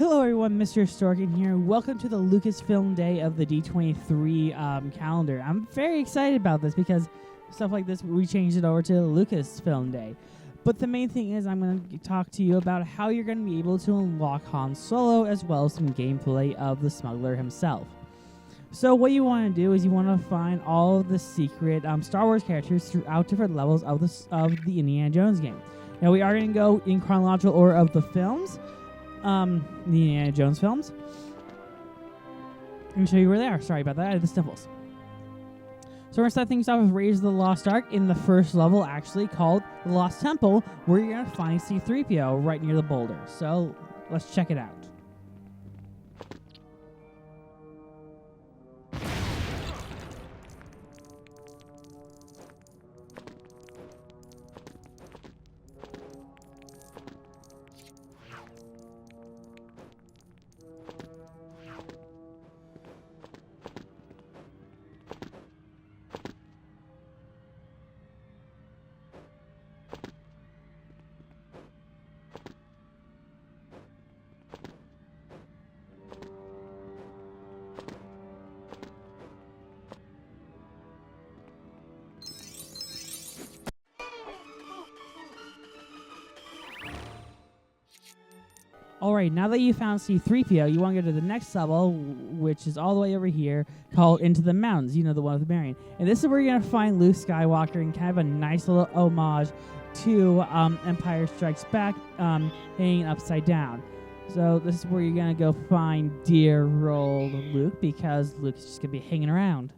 Hello everyone, Mr. Storkin here. Welcome to the Lucasfilm Day of the D23 calendar. I'm very excited about this because stuff like this, we changed it over to Lucasfilm Day. But the main thing is I'm going to talk to you about how you're going to be able to unlock Han Solo as well as some gameplay of the smuggler himself. So what you want to do is you want to find all of the secret Star Wars characters throughout different levels of the Indiana Jones game. Now we are going to go in chronological order of the films. The Indiana Jones films. Let me show you where they are. Sorry about that. I had the sniffles. So we're going to start things off with Raiders of the Lost Ark in the first level, actually called the Lost Temple, where you're going to find C-3PO right near the boulder. So let's check it out. Alright, now that you found C-3PO, you want to go to the next level, which is all the way over here, called Into the Mountains. You know, the one with the Marion. And this is where you're going to find Luke Skywalker and kind of a nice little homage to Empire Strikes Back, hanging upside down. So this is where you're going to go find dear old Luke, because Luke is just going to be hanging around.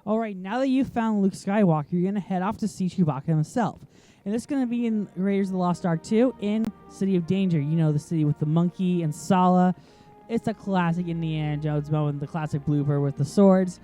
Alright, now that you've found Luke Skywalker, you're going to head off to see Chewbacca himself. And this is going to be in Raiders of the Lost Ark 2 in City of Danger. You know, the city with the monkey and Sala. It's a classic Indiana Jones moment, the classic blooper with the swords.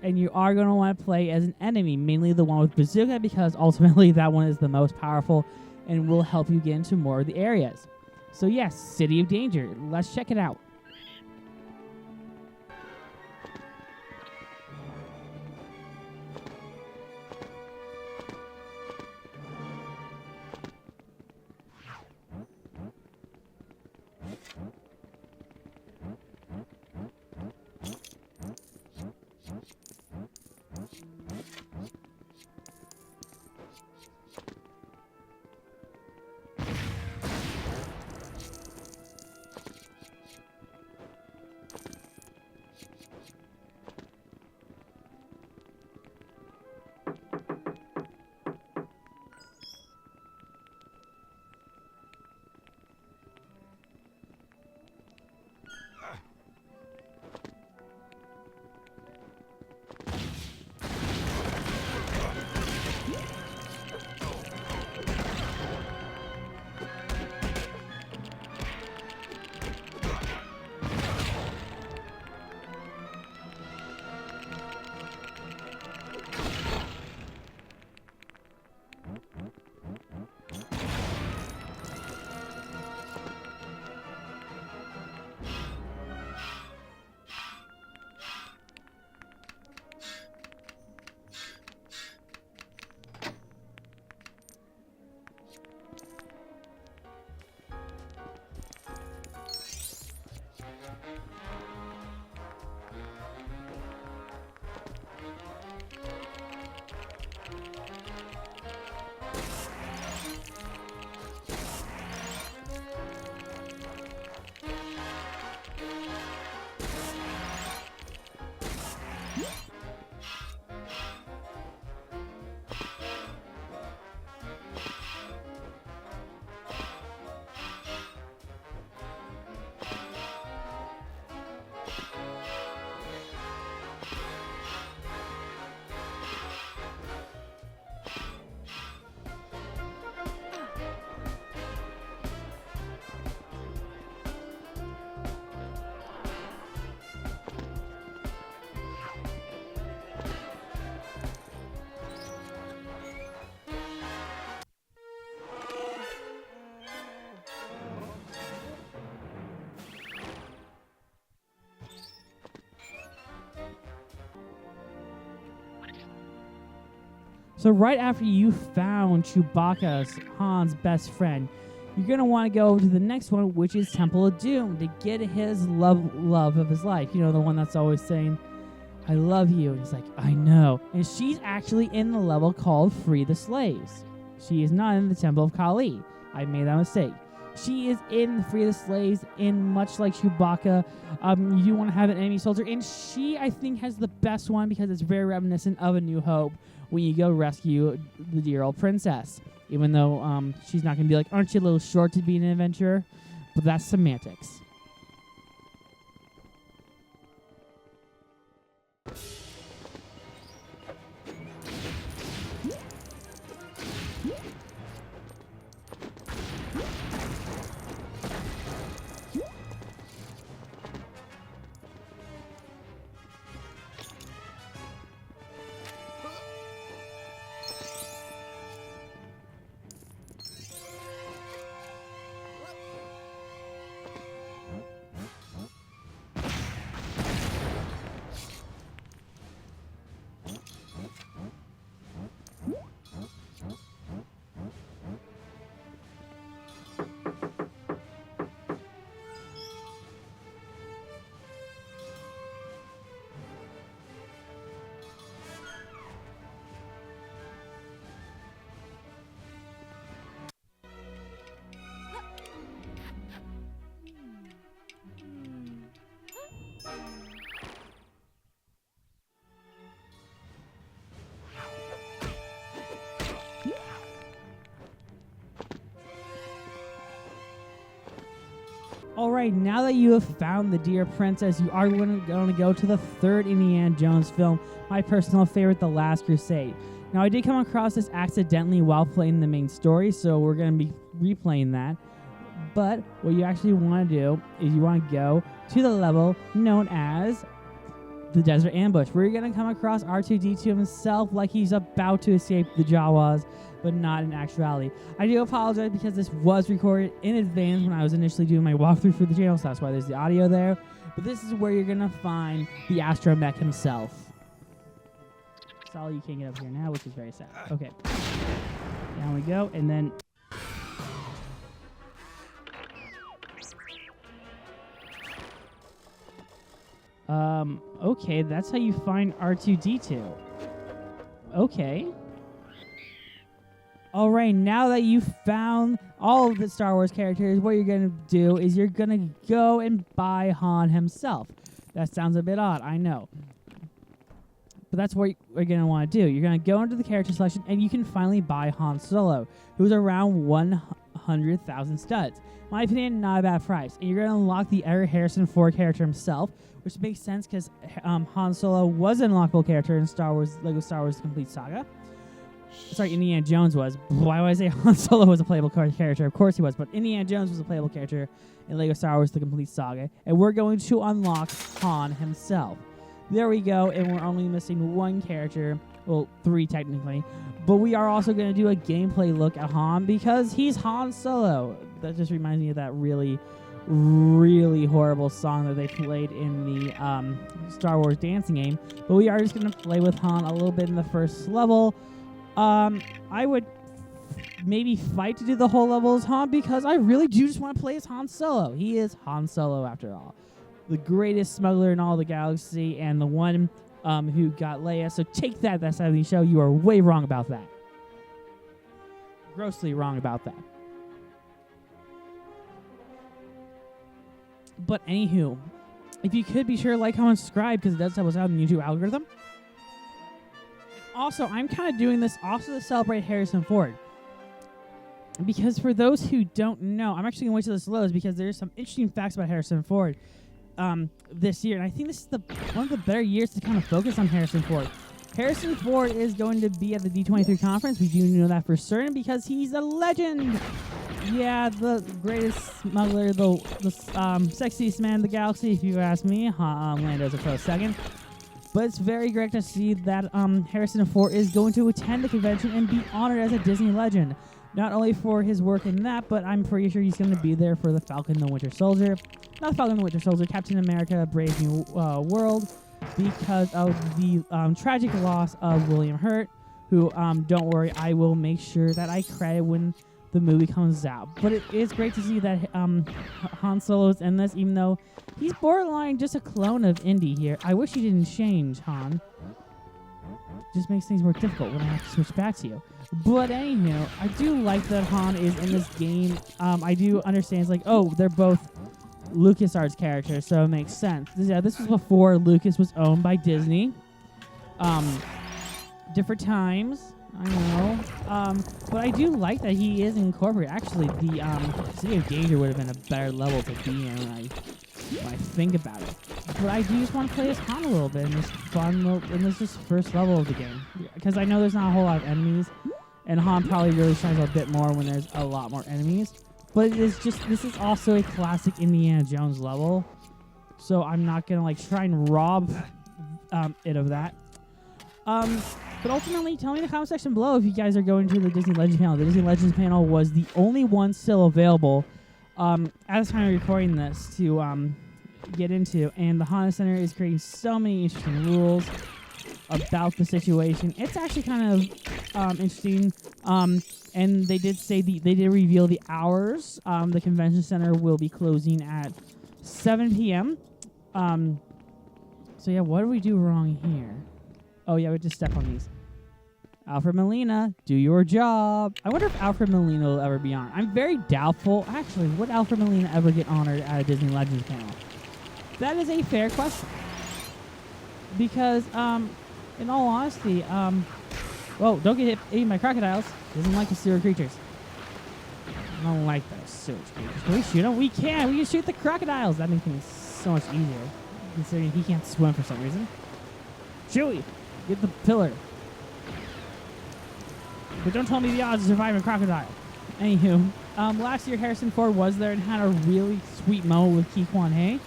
And you are going to want to play as an enemy, mainly the one with Bazooka, because ultimately that one is the most powerful and will help you get into more of the areas. So yes, City of Danger. Let's check it out. So right after you found Chewbacca's, Han's best friend, you're going to want to go over to the next one, which is Temple of Doom, to get his love of his life. You know, the one that's always saying, I love you. He's like, I know. And she's actually in the level called Free the Slaves. She is not in the Temple of Kali. I made that mistake. She is in Free the Slaves, in much like Chewbacca. You do want to have an enemy soldier. And she, I think, has the best one because it's very reminiscent of A New Hope when you go rescue the dear old princess. Even though she's not going to be like, aren't you a little short to be an adventurer? But that's semantics. All right, now that you have found the dear princess, you are going to go to the third Indiana Jones film, my personal favorite, The Last Crusade. Now, I did come across this accidentally while playing the main story, so we're going to be replaying that. But what you actually want to do is you want to go to the level known as the Desert Ambush, where you're going to come across R2-D2 himself like he's about to escape the Jawas, but not in actuality. I do apologize because this was recorded in advance when I was initially doing my walkthrough for the channel, so that's why there's the audio there. But this is where you're going to find the astromech himself. Sorry you can't get up here now, which is very sad. Okay. Down we go, and then... okay, that's how you find R2-D2. Okay. Alright, now that you've found all of the Star Wars characters, what you're going to do is you're going to go and buy Han himself. That sounds a bit odd, I know. But that's what you're going to want to do. You're going to go into the character selection, and you can finally buy Han Solo, who's around 100,000 studs. In my opinion, not a bad price. And you're going to unlock the Harrison Ford character himself, which makes sense because Han Solo was an unlockable character in LEGO Star Wars Complete Saga. Sorry, Indiana Jones was. Why would I say Han Solo was a playable character? Of course he was, but Indiana Jones was a playable character in LEGO Star Wars The Complete Saga. And we're going to unlock Han himself. There we go, and we're only missing one character. Well, 3 technically. But we are also going to do a gameplay look at Han because he's Han Solo. That just reminds me of that really, really horrible song that they played in the Star Wars dancing game. But we are just going to play with Han a little bit in the first level. I would maybe fight to do the whole level as Han because I really do just want to play as Han Solo. He is Han Solo after all. The greatest smuggler in all the galaxy and the one who got Leia. So take that, that's how the show. You are way wrong about that. Grossly wrong about that. But anywho, if you could be sure to like, comment, subscribe because it does help us out in the YouTube algorithm. Also, I'm kind of doing this also to celebrate Harrison Ford. Because for those who don't know, I'm actually going to wait till this loads because there's some interesting facts about Harrison Ford this year. And I think this is one of the better years to kind of focus on Harrison Ford. Harrison Ford is going to be at the D23 conference. We do know that for certain because he's a legend. Yeah, the greatest smuggler, the sexiest man in the galaxy, if you ask me. Lando's a close second. But it's very great to see that Harrison Ford is going to attend the convention and be honored as a Disney legend. Not only for his work in that, but I'm pretty sure he's going to be there for the Falcon the Winter Soldier. Not the Falcon the Winter Soldier, Captain America Brave New World, because of the tragic loss of William Hurt, who, don't worry, I will make sure that I credit when the movie comes out. But it is great to see that Han Solo's in this, even though he's borderline just a clone of Indy here. I wish he didn't change, Han. Just makes things more difficult when I have to switch back to you. But anywho, I do like that Han is in this game. I do understand, it's like, oh, they're both LucasArts characters, so it makes sense. This was before Lucas was owned by Disney. Different times, I know. But I do like that he is incorporated. Actually, the City of Danger would have been a better level to be in when I think about it. But I do just want to play as Han a little bit in this just first level of the game. Because I know there's not a whole lot of enemies, and Han probably really shines a bit more when there's a lot more enemies. But this is also a classic Indiana Jones level, so I'm not gonna like try and rob it of that. But ultimately, tell me in the comment section below if you guys are going to the Disney Legends panel. The Disney Legends panel was the only one still available at the time of recording this to get into, and the Honda Center is creating so many interesting rules about the situation. It's actually kind of interesting. And they did say they did reveal the hours. The convention center will be closing at 7 p.m. So yeah, what do we do wrong here? Oh yeah, we just step on these. Alfred Molina, do your job. I wonder if Alfred Molina will ever be on. I'm very doubtful. Actually, would Alfred Molina ever get honored at a Disney Legends panel? That is a fair question. Because, in all honesty, whoa, don't get hit eaten by crocodiles. Doesn't like the sewer creatures. I don't like those sewer creatures. Can we shoot them? We can. We can shoot the crocodiles. That makes things so much easier, considering he can't swim for some reason. Chewie, get the pillar. But don't tell me the odds of surviving a crocodile. Anywho, last year Harrison Ford was there and had a really sweet moment with Ki Kwan Hey.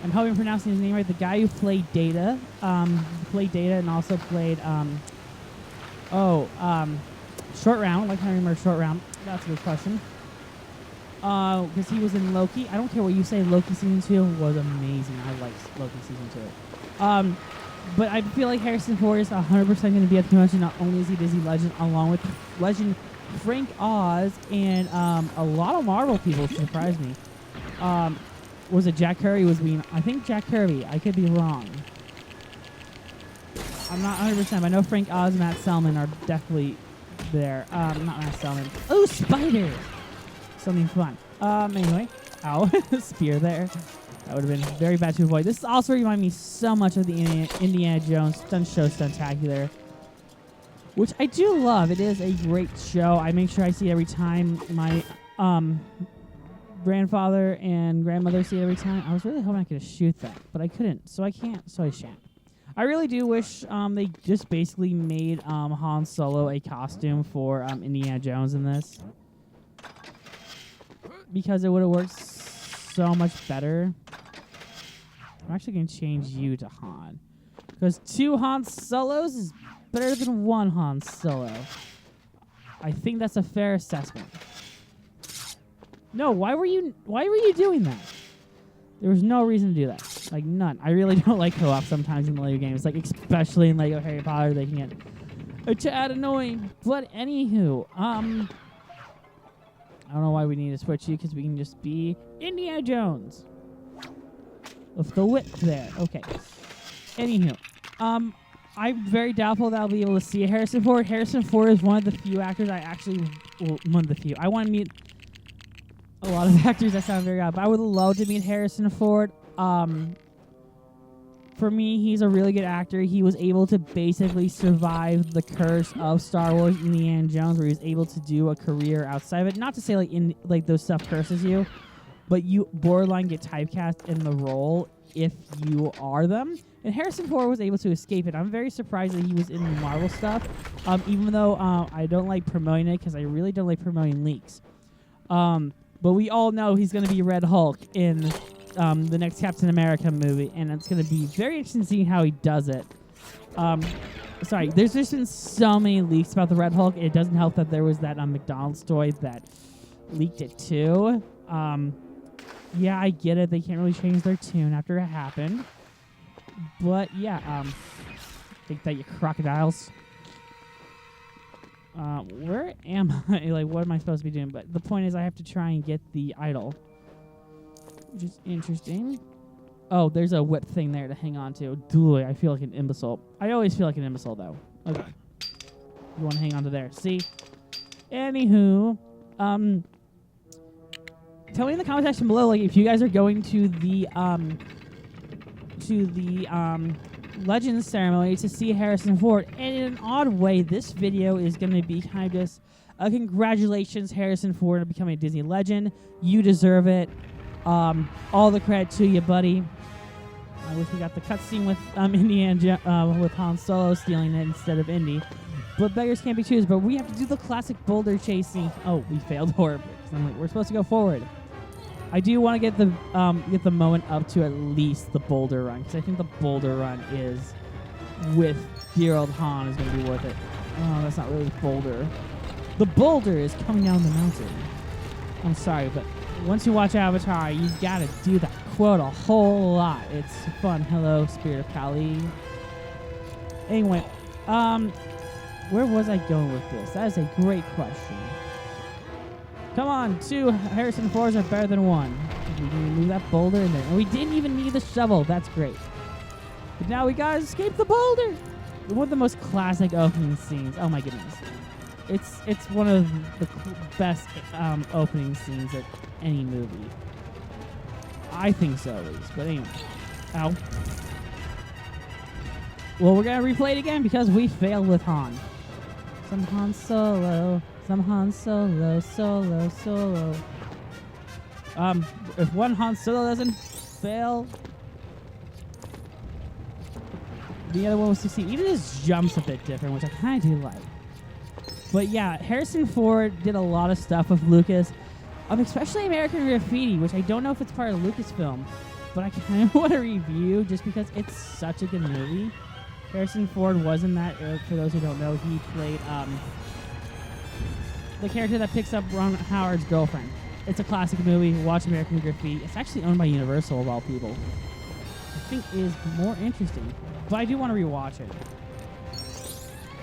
I'm hoping I'm pronouncing his name right. The guy who played Data, and also played, Short Round. Like I remember Short Round. That's a good question. Because he was in Loki. I don't care what you say. Loki season 2 was amazing. I liked Loki season 2. But I feel like Harrison Ford is 100% going to be at the convention. Not only is he Disney Legend, along with Legend Frank Oz and a lot of Marvel people surprised me. Was it Jack Kirby was being... I think Jack Kirby. I could be wrong. I'm not 100%, but I know Frank Oz and Matt Selman are definitely there. Not Matt Selman. Oh, spider! Something fun. Anyway. Ow. Spear there. That would have been very bad to avoid. This also reminds me so much of the Indiana Jones Stunt Show Stuntacular, which I do love. It is a great show. I make sure I see it every time. My grandfather and grandmother see it every time. I was really hoping I could shoot that, but I couldn't, so I can't, so I shan't. I really do wish they just basically made Han Solo a costume for Indiana Jones in this, because it would have worked so much better. I'm actually going to change you to Han, because 2 Han Solos is better than 1 Han Solo. I think that's a fair assessment. No, why were you doing that? There was no reason to do that. Like, none. I really don't like co-op sometimes in the Lego games. Like, especially in Lego Harry Potter, they can get a tad annoying. But anywho, I don't know why we need to switch you, because we can just be Indiana Jones. With the whip there. Okay. Anywho, I'm very doubtful that I'll be able to see Harrison Ford. Harrison Ford is one of the few actors I actually... Well, one of the few. I want to meet a lot of actors that sound very odd, but I would love to meet Harrison Ford. For me, he's a really good actor. He was able to basically survive the curse of Star Wars Indiana Jones, where he was able to do a career outside of it. Not to say like those stuff curses you, but you borderline get typecast in the role if you are them. And Harrison Ford was able to escape it. I'm very surprised that he was in the Marvel stuff, even though I don't like promoting it, because I really don't like promoting leaks. But we all know he's going to be Red Hulk in the next Captain America movie, and it's going to be very interesting seeing how he does it. Sorry, there's just been so many leaks about the Red Hulk. It doesn't help that there was that McDonald's toy that leaked it too. Yeah, I get it. They can't really change their tune after it happened. But yeah, take that, you crocodiles. Where am I? Like, what am I supposed to be doing? But the point is I have to try and get the idol, which is interesting. Oh, there's a whip thing there to hang on to. Dude, I feel like an imbecile. I always feel like an imbecile, though. Okay. You want to hang on to there. See? Anywho, tell me in the comment section below, like, if you guys are going to the Legends ceremony to see Harrison Ford. And in an odd way, this video is going to be kind of just a congratulations, Harrison Ford, on becoming a Disney legend. You deserve it. All the credit to you, buddy. I wish we got the cutscene with with Han Solo stealing it instead of Indy. But beggars can't be choosers. But we have to do the classic boulder chasing. Oh, we failed horribly. I'm like, we're supposed to go forward. I do want to get the moment up to at least the boulder run, because I think the boulder run is with dear old Han is going to be worth it. Oh, that's not really the boulder. The boulder is coming down the mountain. I'm sorry, but once you watch Avatar, you gotta do that quote a whole lot. It's fun. Hello, Spirit of Kali. Anyway, where was I going with this? That is a great question. Come on, 2 Harrison Fords are better than 1. We can remove that boulder in there. And we didn't even need the shovel. That's great. But now we gotta escape the boulder. One of the most classic opening scenes. Oh my goodness. It's one of the best opening scenes of any movie. I think so, at least. But anyway. Ow. Well, we're gonna replay it again because we failed with Han. Some Han Solo. Some Han Solo, Solo. If one Han Solo doesn't fail, the other one will succeed. Even his jump's a bit different, which I kind of do like. But yeah, Harrison Ford did a lot of stuff with Lucas, especially American Graffiti, which I don't know if it's part of Lucasfilm, but I kind of want to review just because it's such a good movie. Harrison Ford was in that. For those who don't know, he played the character that picks up Ron Howard's girlfriend. It's a classic movie. Watch American Graffiti. It's actually owned by Universal, of all people. I think is more interesting. But I do want to rewatch it,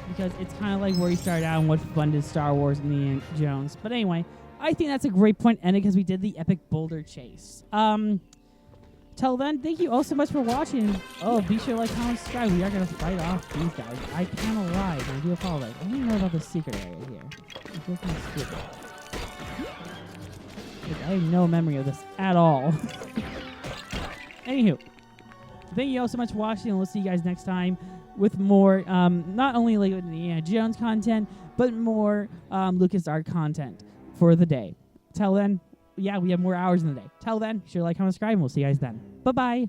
because it's kind of like where he started out and what funded Star Wars and Indiana Jones. But anyway, I think that's a great point ending because we did the epic boulder chase. Till then, thank you all so much for watching. Oh, be sure to like, comment, subscribe. We are going to fight off these guys. I can't lie, but I do apologize. I don't know about the secret area here. I feel kind of stupid. Like, I have no memory of this at all. Anywho, thank you all so much for watching, and we'll see you guys next time with more, not only like Indiana Jones content, but more LucasArts content for the day. Till then, yeah, we have more hours in the day. Till then, be sure to like, comment, subscribe, and we'll see you guys then. Bye-bye.